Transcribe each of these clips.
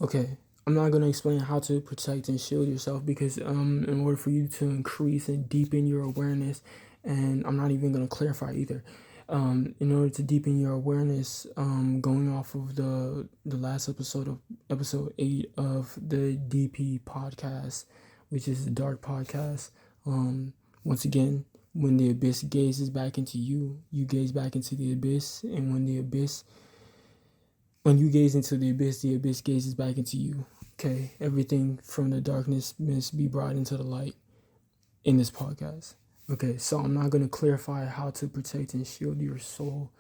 Okay, I'm not gonna explain how to protect and shield yourself because in order for you to increase and deepen your awareness, and I'm not even gonna clarify either. In order to deepen your awareness, going off of the last episode of episode 8 of the DP podcast, which is the Dark Podcast. Once again, when the abyss gazes back into you, you gaze back into the abyss, and when you gaze into the abyss gazes back into you. Okay, everything from the darkness must be brought into the light in this podcast. Okay, so I'm not going to clarify how to protect and shield your soul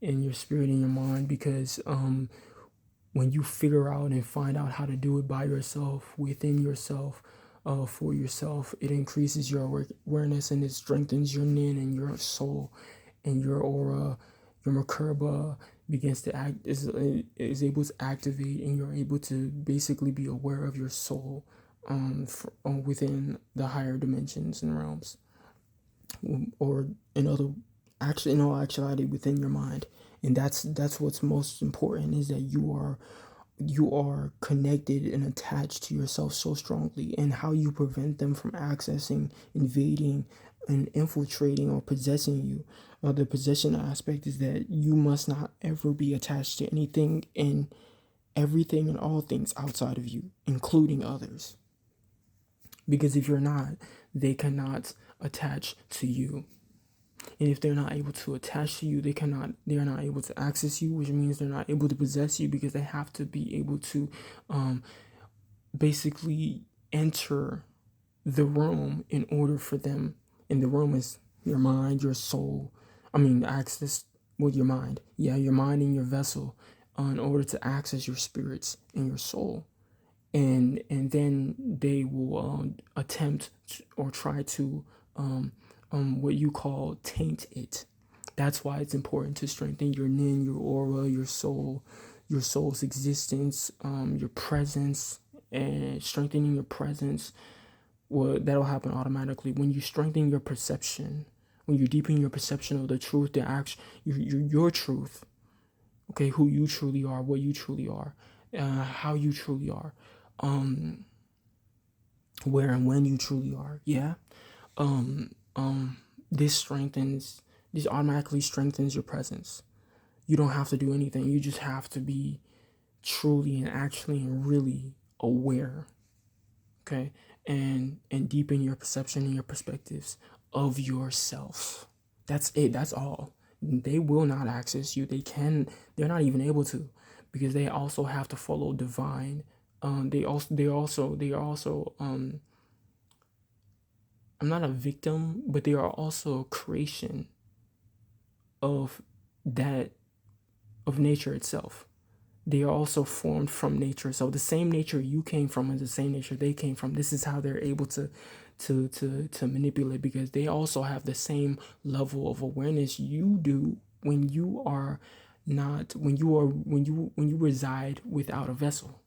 and your spirit and your mind because when you figure out and find out how to do it by yourself, within yourself, for yourself, it increases your awareness and it strengthens your nin and your soul and your aura. Your Merkabah begins to act is able to activate, and you're able to basically be aware of your soul within the higher dimensions and realms, or in all actuality within your mind. And that's what's most important, is that you are connected and attached to yourself so strongly, and how you prevent them from accessing, invading, and infiltrating or possessing you. The possession aspect is that you must not ever be attached to anything and everything and all things outside of you, including others. Because if you're not, they cannot attach to you. And if they're not able to attach to you, they're not able to access you, which means they're not able to possess you, because they have to be able to basically enter the room in order for them. And the room is your mind, your soul. Access with your mind. Yeah, your mind and your vessel, in order to access your spirits and your soul. And then they will attempt to, or try to what you call taint it. That's why it's important to strengthen your nin, your aura, your soul's existence, your presence, and strengthening your presence. Well, that'll happen automatically when you strengthen your perception, when you deepen your perception of the truth, your truth. Okay, who you truly are, what you truly are, how you truly are, where and when you truly are. Yeah. Um, um, this automatically strengthens your presence. You don't have to do anything. You just have to be truly and actually and really aware. Okay. And deepen your perception and your perspectives of yourself. That's it. That's all. They will not access you. They're not even able to, because they also have to follow divine. They are also I'm not a victim, but they are also a creation of that, of nature itself. They are also formed from nature. So the same nature you came from is the same nature they came from. This is how they're able to manipulate, because they also have the same level of awareness you do when you are not when you reside without a vessel.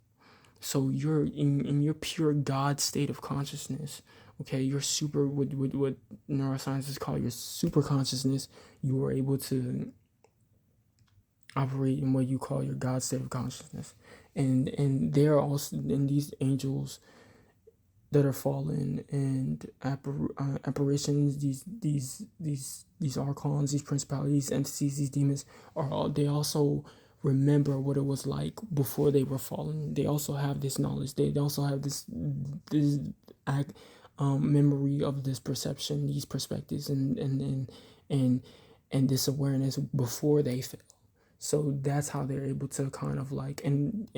So you're in your pure God state of consciousness. Okay, your super, what neuroscientists call your super consciousness. You are able to operate in what you call your God state of consciousness, and there are also in these angels that are fallen, and apparitions, these archons, these principalities, entities, these demons they also remember what it was like before they were fallen. They also have this knowledge. They also have this act memory of this perception, these perspectives, and this awareness before they fell. So that's how they're able to kind of like, and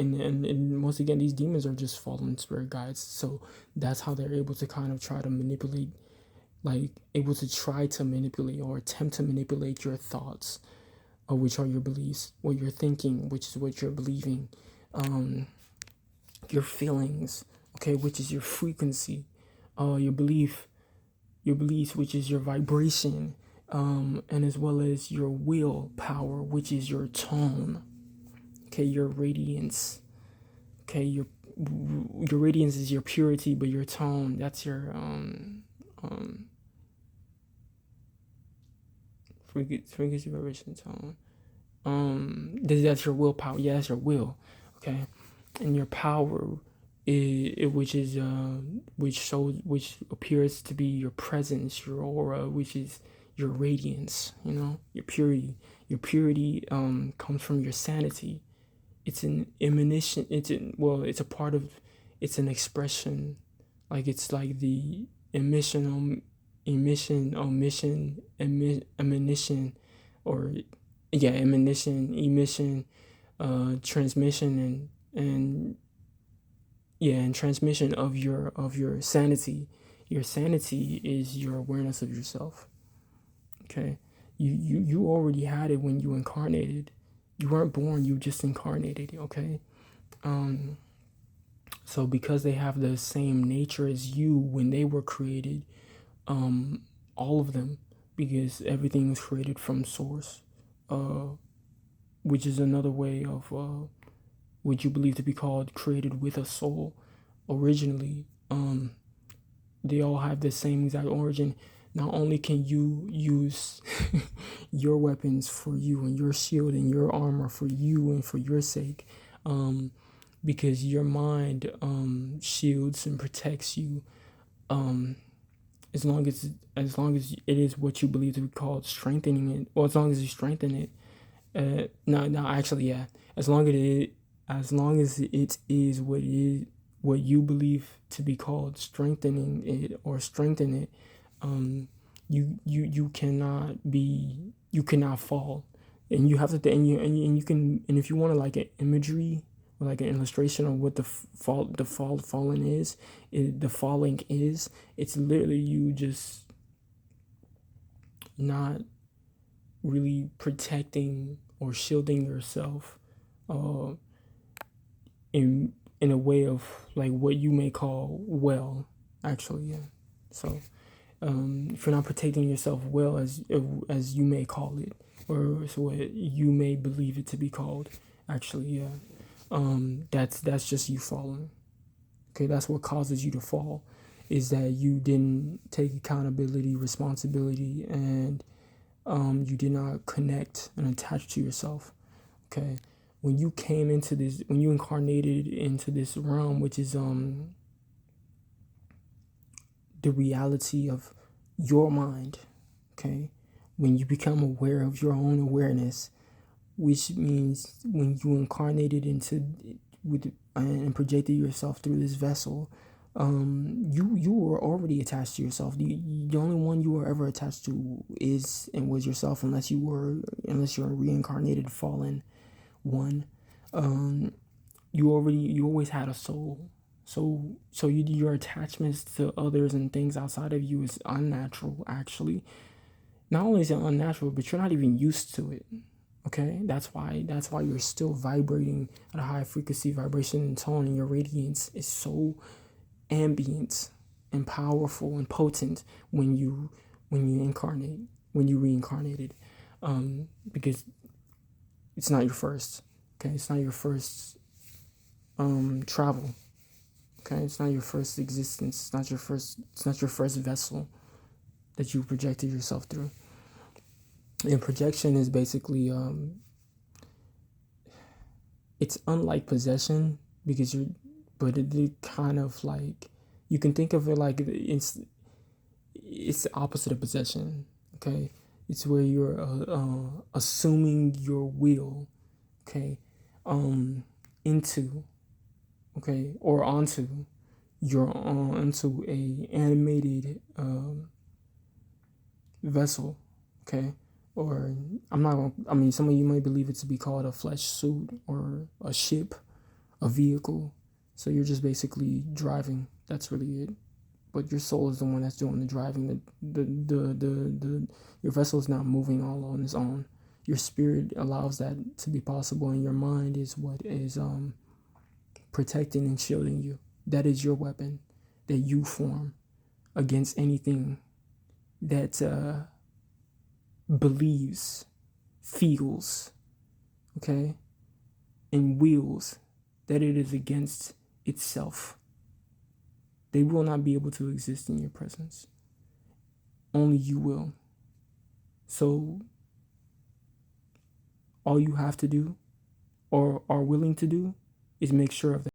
once again, these demons are just fallen spirit guides. So that's how they're able to kind of try to manipulate, like able to try to manipulate or attempt to manipulate your thoughts, which are your beliefs, what you're thinking, which is what you're believing, your feelings, okay, which is your frequency, your beliefs, which is your vibration, and as well as your willpower, which is your tone, okay, your radiance, okay, your radiance is your purity, but your tone, that's your frequency, vibration, tone. That's your willpower. Yeah, that's your will. Okay, and your power, which appears to be your presence, your aura, which is your radiance. Your purity. Your purity comes from your sanity. It's an emanation. It's a part of. It's an expression, like it's like the emission, or emission, transmission, and transmission of your sanity. Your sanity is your awareness of yourself. Okay, you already had it when you incarnated. You weren't born, you just incarnated. Okay. So because they have the same nature as you when they were created, all of them, because everything was created from source, which is another way of what you believe to be called created with a soul originally. They all have the same exact origin. Not only can you use your weapons for you, and your shield and your armor for you and for your sake, because your mind shields and protects you, as long as it is what you believe to be called strengthening it, or as long as you strengthen it. No, actually, yeah. As long as it is what you believe to be called strengthening it, or strengthen it, you cannot fall. And you have to, and you can, and if you want to, like an imagery or like an illustration of what the falling is, the falling is, it's literally you just not really protecting or shielding yourself, in a way of like what you may call well, actually, yeah. So if you're not protecting yourself well, as you may call it, or so what you may believe it to be called, actually, yeah. That's just you falling. Okay, that's what causes you to fall, is that you didn't take accountability, responsibility, and you did not connect and attach to yourself. Okay, when you incarnated into this realm, which is the reality of your mind. Okay, when you become aware of your own awareness, which means when you incarnated and projected yourself through this vessel, you were already attached to yourself. The only one you were ever attached to is and was yourself, unless you're a reincarnated fallen one. You always had a soul. So your attachments to others and things outside of you is unnatural, actually. Not only is it unnatural, but you're not even used to it. Okay, that's why you're still vibrating at a high frequency, vibration, and tone, and your radiance is so ambient and powerful and potent when you reincarnated, because it's not your first. Okay, it's not your first travel. Okay, it's not your first existence. It's not your first vessel that you projected yourself through. And projection is basically it's unlike possession, but it kind of like, you can think of it like it's the opposite of possession. Okay, it's where you're assuming your will, okay, into, okay, or onto a animated vessel, okay. Or some of you might believe it to be called a flesh suit, or a ship, a vehicle. So you're just basically driving. That's really it. But your soul is the one that's doing the driving. Your vessel is not moving all on its own. Your spirit allows that to be possible, and your mind is what is protecting and shielding you. That is your weapon that you form against anything that believes, feels, okay, and wills that it is against itself. They will not be able to exist in your presence. Only you will. So all you have to do, or are willing to do, is make sure of that.